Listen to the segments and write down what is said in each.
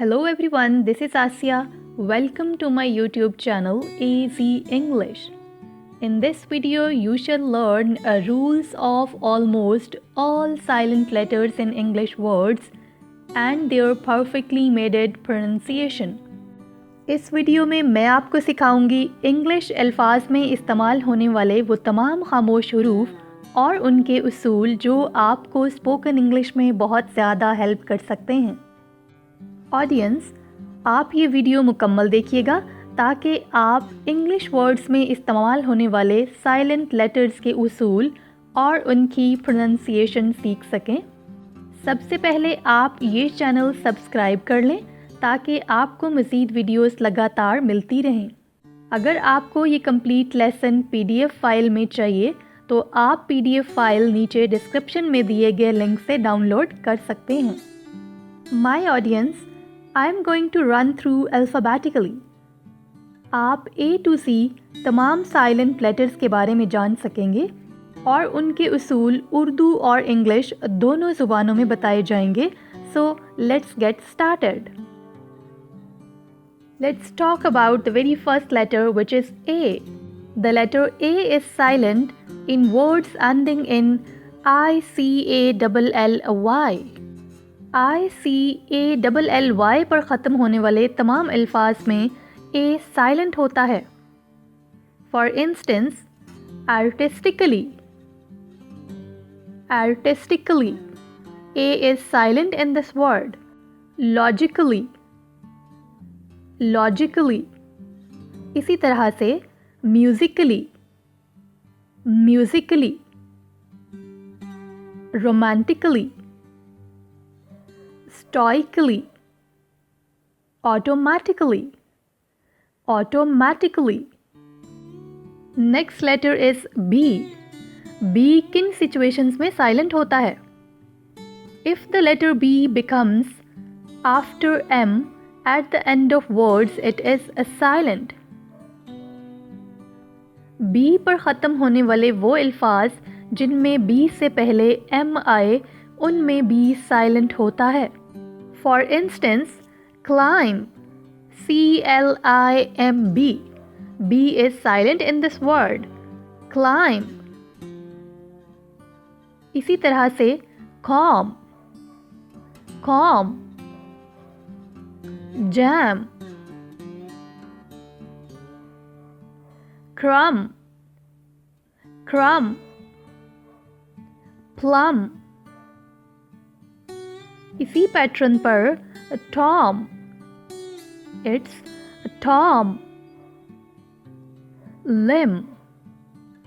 Hello everyone, this is Asya. Welcome to my YouTube channel AZ English. In this video, you shall learn rules of almost all silent letters in English words and their perfectly made pronunciation. इस video में मैं आपको सिखाऊंगी English अल्फाज में इस्तेमाल होने वाले वो तमाम खामोश हुरूफ और उनके उसूल जो आपको स्पोकन इंग्लिश में बहुत ज़्यादा हेल्प कर सकते हैं। ऑडियंस, आप ये वीडियो मुकम्मल देखिएगा ताकि आप इंग्लिश वर्ड्स में इस्तेमाल होने वाले साइलेंट लेटर्स के उसूल और उनकी प्रोनंसिएशन सीख सकें। सबसे पहले आप ये चैनल सब्सक्राइब कर लें ताकि आपको मज़ीद वीडियोस लगातार मिलती रहें। अगर आपको ये कंप्लीट लेसन PDF फाइल में चाहिए तो आप PDF फाइल नीचे डिस्क्रिप्शन में दिए गए लिंक से डाउनलोड कर सकते हैं। My audience, I am going to run through alphabetically. आप A to C तमाम साइलेंट लेटर्स के बारे में जान सकेंगे और उनके उसूल उर्दू और इंग्लिश दोनों ज़ुबानों में बताए जाएंगे। So let's get started. Let's talk about the very first letter, which is A. The letter A is silent in words ending in ICALLY. ICALLY पर ख़त्म होने वाले तमाम अल्फाज में A silent होता है। For instance, artistically. Artistically, A is silent in this word. Logically. Logically. इसी तरह से musically. Musically. Romantically. Stoically. Automatically. Automatically. Next letter is B. B किन situations में silent होता है? If the letter B becomes after M at the end of words, it is a silent. B पर ख़त्म होने वाले वो अल्फाज जिनमें B से पहले M आए उनमें B silent होता है। For instance, climb. CLIMB. B is silent in this word. Climb. इसी तरह से calm. Calm. Jam. Crumb. Crumb. Plum. इसी पैटर्न पर Tom. It's Tom. Limb.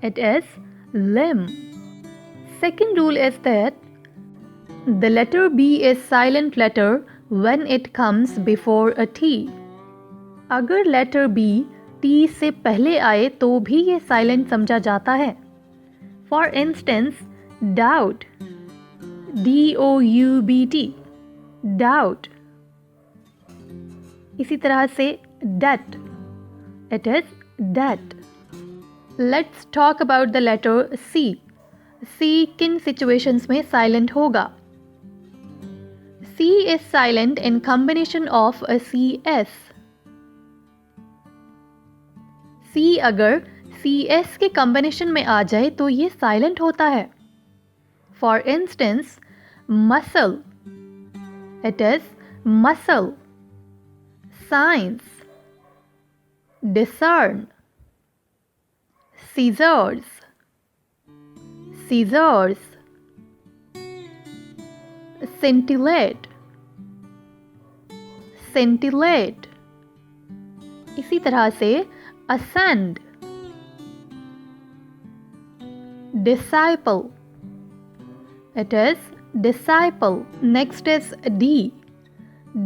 It is limb. Second rule is that the letter B is silent letter when it comes before a T. अगर letter B T से पहले आए तो भी ये silent समझा जाता है। For instance, doubt. DOUBT. Doubt. इसी तरह से debt. It is debt. Let's talk about the letter C. C किन situations में silent होगा? C is silent in combination of a CS. C अगर CS के combination में आ जाए तो ये silent होता है। For instance, muscle. It is muscle. Science. Discern. Scissors. Scissors. Scintillate. Scintillate. इसी तरह से ascend. Disciple. It is disciple. Next is D.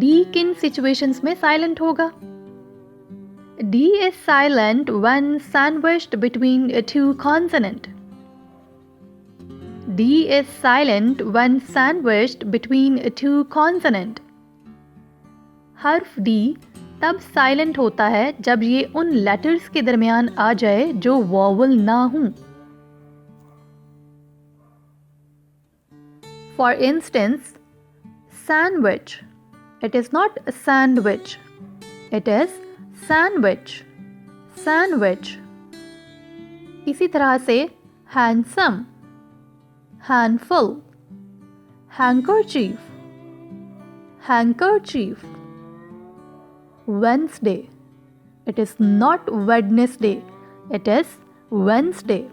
D किन situations में silent होगा? D is silent when sandwiched between two consonants. D is silent when sandwiched between two consonants. हर्फ D तब silent होता है जब ये उन letters के दरमियान आ जाए जो vowel ना हों। For instance, sandwich. It is not a sandwich. It is sandwich. Sandwich. इसी तरह से handsome, handful, handkerchief, handkerchief. Wednesday. It is not Wednesday. It is Wednesday.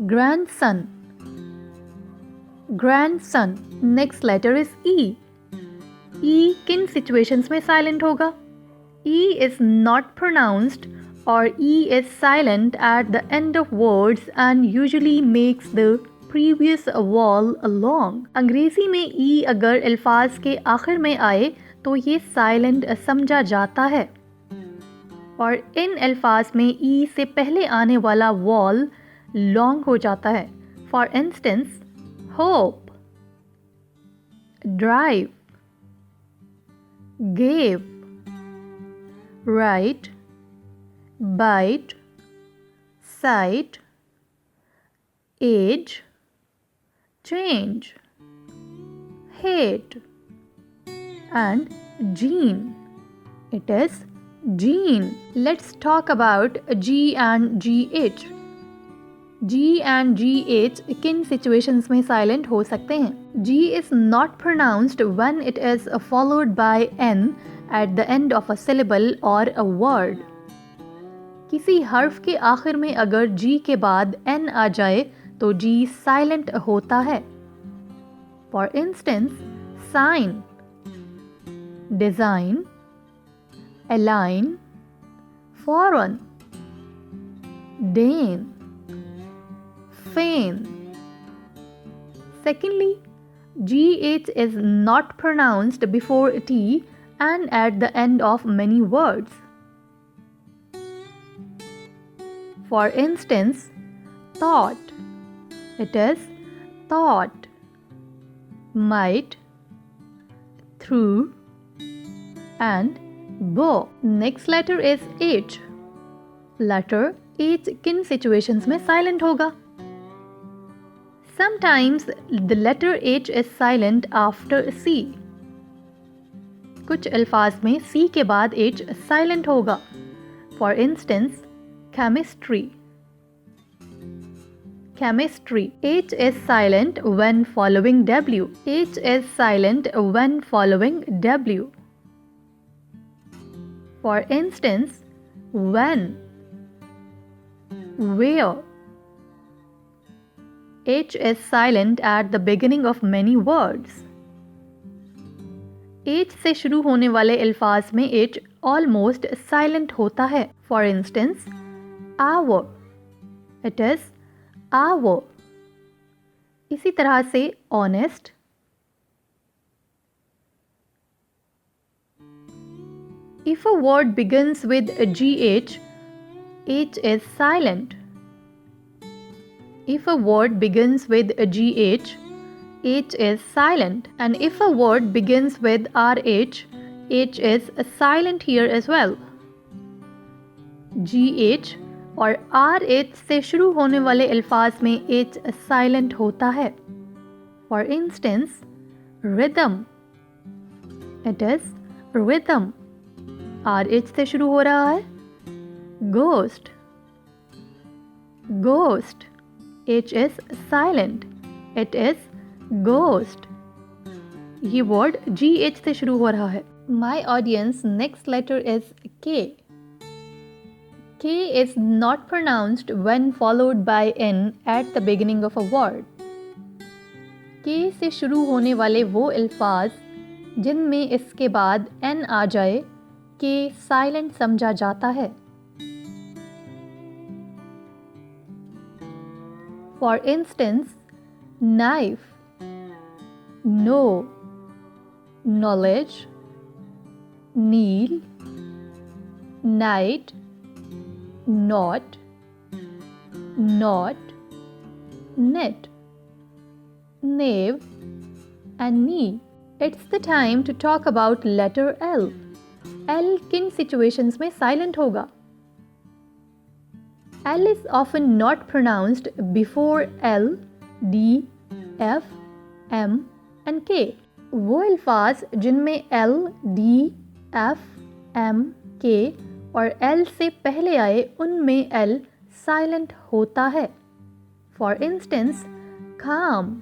Grandson. Grandson. Next letter is E. E किन situations में silent होगा? E is not pronounced or E is silent at the end of words and usually makes the previous vowel long. अंग्रेजी में E अगर अल्फाज के आखिर में आए तो ये silent समझा जाता है और इन अल्फाज में E से पहले आने वाला vowel long हो जाता है. For instance, hope, drive, gave, write, bite, sight, age, change, hate, and gene. It is gene. Let's talk about G and GH. G and GH किन situations में silent हो सकते हैं? G is not pronounced when it is followed by N at the end of a syllable or a word. किसी हर्फ के आखिर में अगर G के बाद N आ जाए तो G silent होता है. For instance, sign, design, align, foreign, deign, feign. Secondly, GH is not pronounced before T and at the end of many words. For instance, thought. It is thought. Might, through, and bow. Next letter is H. Letter H किन situations में silent होगा? Sometimes the letter H is silent after C. कुछ अल्फाज में C के बाद H silent होगा. For instance, chemistry. Chemistry. H is silent when following W. H is silent when following W. For instance, when, where. H is silent at the beginning of many words. H से शुरू होने वाले अल्फाज में H almost silent होता है. For instance, hour. It is hour. इसी तरह से honest, if a word begins with a GH, H is silent. If a word begins with a GH, H is silent. And if a word begins with RH, H is silent here as well. GH और RH से शुरू होने वाले अल्फाज में H silent होता है. For instance, rhythm. It is rhythm. RH से शुरू हो रहा है. Ghost. Ghost. H is silent. It is ghost. ये word GH से शुरू हो रहा है. My audience, next letter is K. K is not pronounced when followed by N at the beginning of a word. K से शुरू होने वाले वो अल्फाज जिनमें इसके बाद N आ जाए, K silent समझा जाता है. For instance, knife, know, knowledge, kneel, night, not, knit, knave, and knee. It's the time to talk about letter L. L किन situations में silent होगा? L is often not pronounced before L, D, F, M, and K. वो अल्फाज जिनमें L, D, F, M, K और L से पहले आए उनमें L साइलेंट होता है. For instance, calm.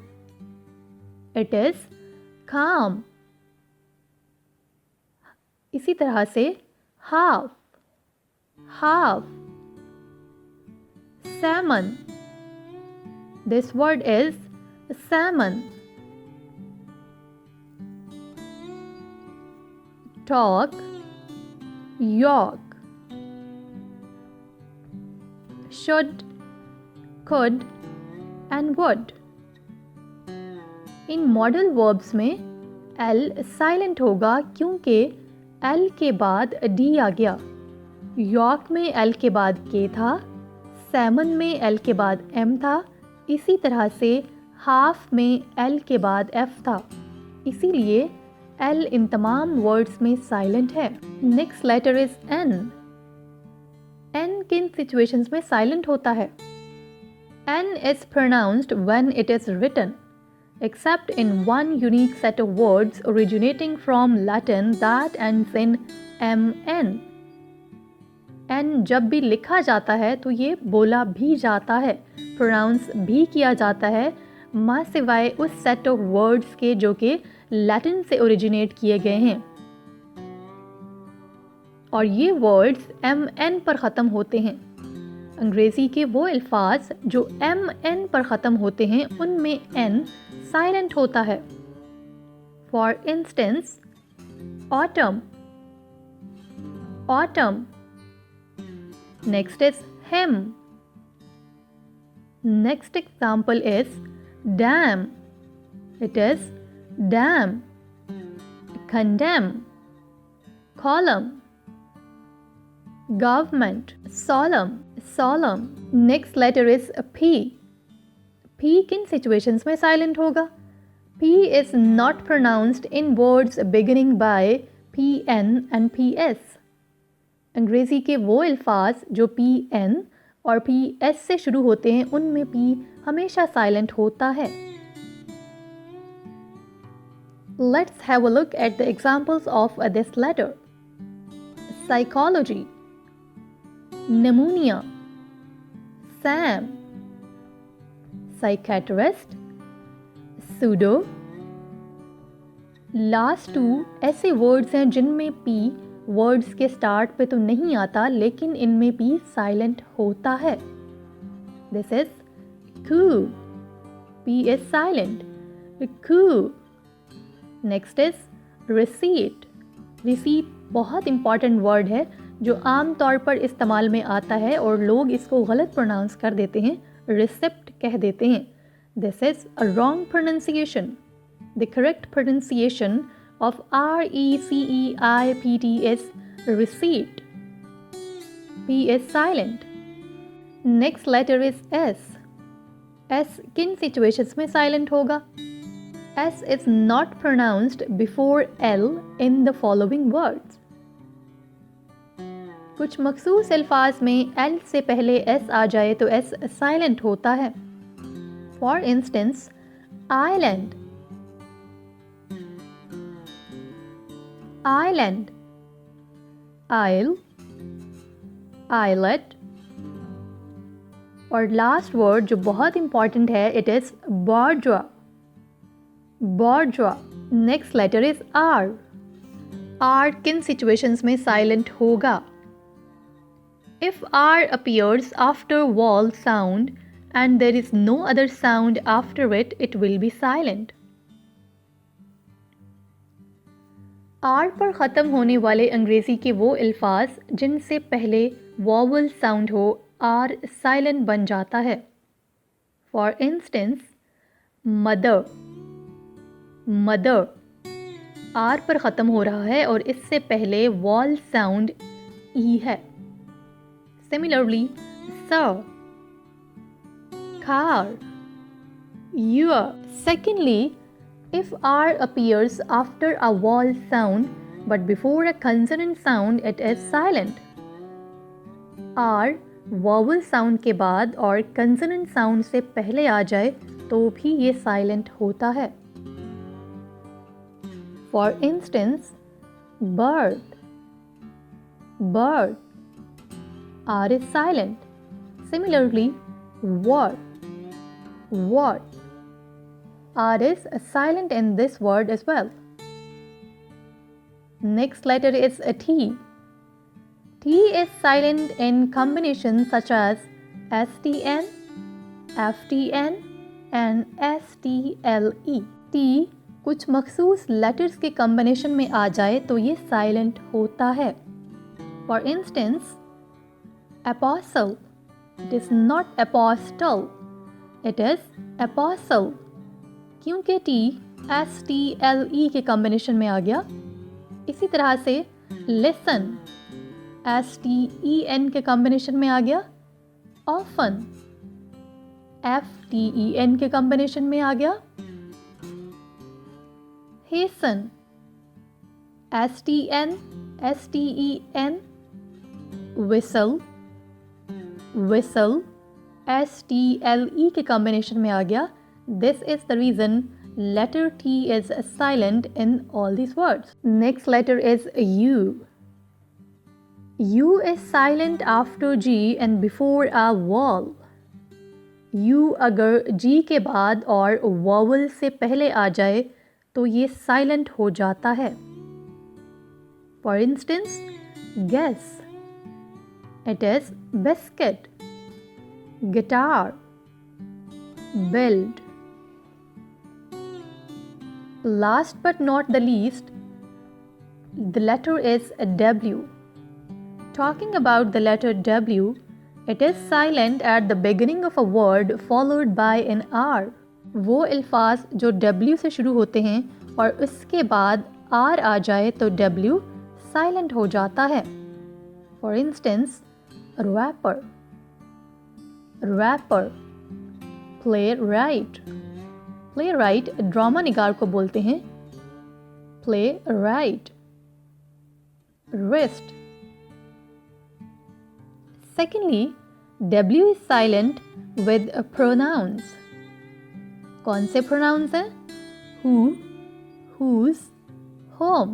It is calm. इसी तरह से half, half. Salmon. This word is salmon. Talk, york. Should, could and would. In modal verbs में L साइलेंट होगा क्योंकि L के बाद D आ गया. यॉर्क में L के बाद K था, सैमन में L के बाद M था, इसी तरह से हाफ में L के बाद F था. इसीलिए L इन तमाम वर्ड्स में साइलेंट है. Next letter is N. N किन सिचुएशंस में साइलेंट होता है? N is pronounced when it is written, except in one unique set of words originating from Latin that ends in mn. N जब भी लिखा जाता है तो ये बोला भी जाता है, प्रोनाउंस भी किया जाता है, माँ सिवाय उस सेट ऑफ वर्ड्स के जो कि लैटिन से ओरिजिनेट किए गए हैं. और ये वर्ड्स mn पर ख़त्म होते हैं. अंग्रेज़ी के वो अल्फाज जो mn पर ख़त्म होते हैं उनमें n साइलेंट होता है. For instance, autumn, autumn. Next is him. Next example is dam. It is dam. Condemn, column. Government, solemn, solemn. Next letter is P. P किन situations में silent होगा? P is not pronounced in words beginning by PN and PS. अंग्रेज़ी के वो अल्फाज जो PN और PS से शुरू होते हैं उनमें P हमेशा साइलेंट होता है. Let's have a look at the examples of this letter. Psychology, pneumonia, Sam, psychiatrist, pseudo. Last two ऐसे वर्ड्स हैं जिनमें P वर्ड्स के स्टार्ट पे तो नहीं आता लेकिन इनमें P साइलेंट होता है. This is coup. P is silent. coup. Next is receipt. receipt बहुत इंपॉर्टेंट वर्ड है जो आम तौर पर इस्तेमाल में आता है और लोग इसको गलत प्रोनाउंस कर देते हैं, रिसिप्ट कह देते हैं. This is a wrong pronunciation. The correct pronunciation of RECEIPT is receipt. P is silent. Next letter is S. S किन situations में silent होगा? S is not pronounced before L in the following words. कुछ मखसूस अल्फाज में L से पहले S आ जाए तो S silent होता है. For instance, island, island, isle, islet. और लास्ट वर्ड जो बहुत इंपॉर्टेंट है, it is bourgeois, bourgeois. Next letter is R. R किन सिचुएशंस में साइलेंट होगा? If R appears after vowel sound and there is no other sound after it, it will be silent. R पर ख़त्म होने वाले अंग्रेज़ी के वो अल्फाज जिनसे पहले वॉवल साउंड हो, R साइलेंट बन जाता है. For instance, mother, mother. R पर ख़त्म हो रहा है और इससे पहले वॉल साउंड E है. Similarly, sir, car, your. Secondly, if R appears after a vowel sound but before a consonant sound, it is silent. R vowel sound के बाद और consonant sound से पहले आ जाए तो भी ये silent होता है. For instance, bird. Bird. R is silent. Similarly, word. Word. R is silent in this word as well. Next letter is a T. T is silent in combinations such as STN, FTN and STLE. T कुछ मखसूस letters के combination में आ जाए तो ये silent होता है. For instance, apostle. It is not apostle. It is apostle. क्योंकि T STLE के कॉम्बिनेशन में आ गया. इसी तरह से listen. STEN के कॉम्बिनेशन में आ गया. Often. FTEN के कॉम्बिनेशन में आ गया. Hasten. STN, STEN. Whistle. Whistle. STLE के कॉम्बिनेशन में आ गया. This is the reason letter T is silent in all these words. Next letter is U. U is silent after G and before a vowel. U अगर G के बाद और vowel से पहले आ जाए तो ये साइलेंट हो जाता है. For instance, guess. It is biscuit. Guitar. Build. Last but not the least, the letter is W. Talking about the letter W, it is silent at the beginning of a word followed by an R. वो अल्फाज जो W से शुरू होते हैं और उसके बाद R आ जाए तो W साइलेंट हो जाता है. For instance, rapper. Rapper. Playwright. Playwright drama निगार को बोलते हैं. Playwright. Wrist. Secondly, W is silent with pronouns. कौन से pronouns हैं? Who, whose, whom.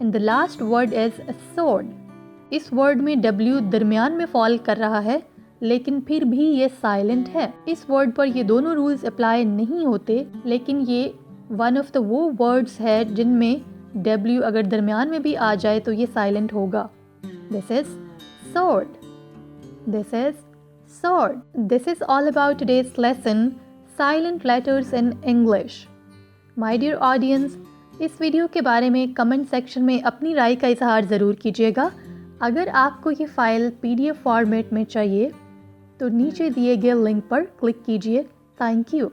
And the last word is sword. इस वर्ड में W दरमियान में फॉल कर रहा है लेकिन फिर भी ये साइलेंट है. इस वर्ड पर ये दोनों रूल्स अप्लाई नहीं होते लेकिन ये वन ऑफ द वो वर्ड्स है जिनमें W अगर दरमियान में भी आ जाए तो ये साइलेंट होगा. This is sword. This is sword. This is all about today's lesson, silent letters in English. My dear audience, इस वीडियो के बारे में कमेंट सेक्शन में अपनी राय का इजहार ज़रूर कीजिएगा. अगर आपको ये फ़ाइल PDF फॉर्मेट में चाहिए तो नीचे दिए गए लिंक पर क्लिक कीजिए. Thank you.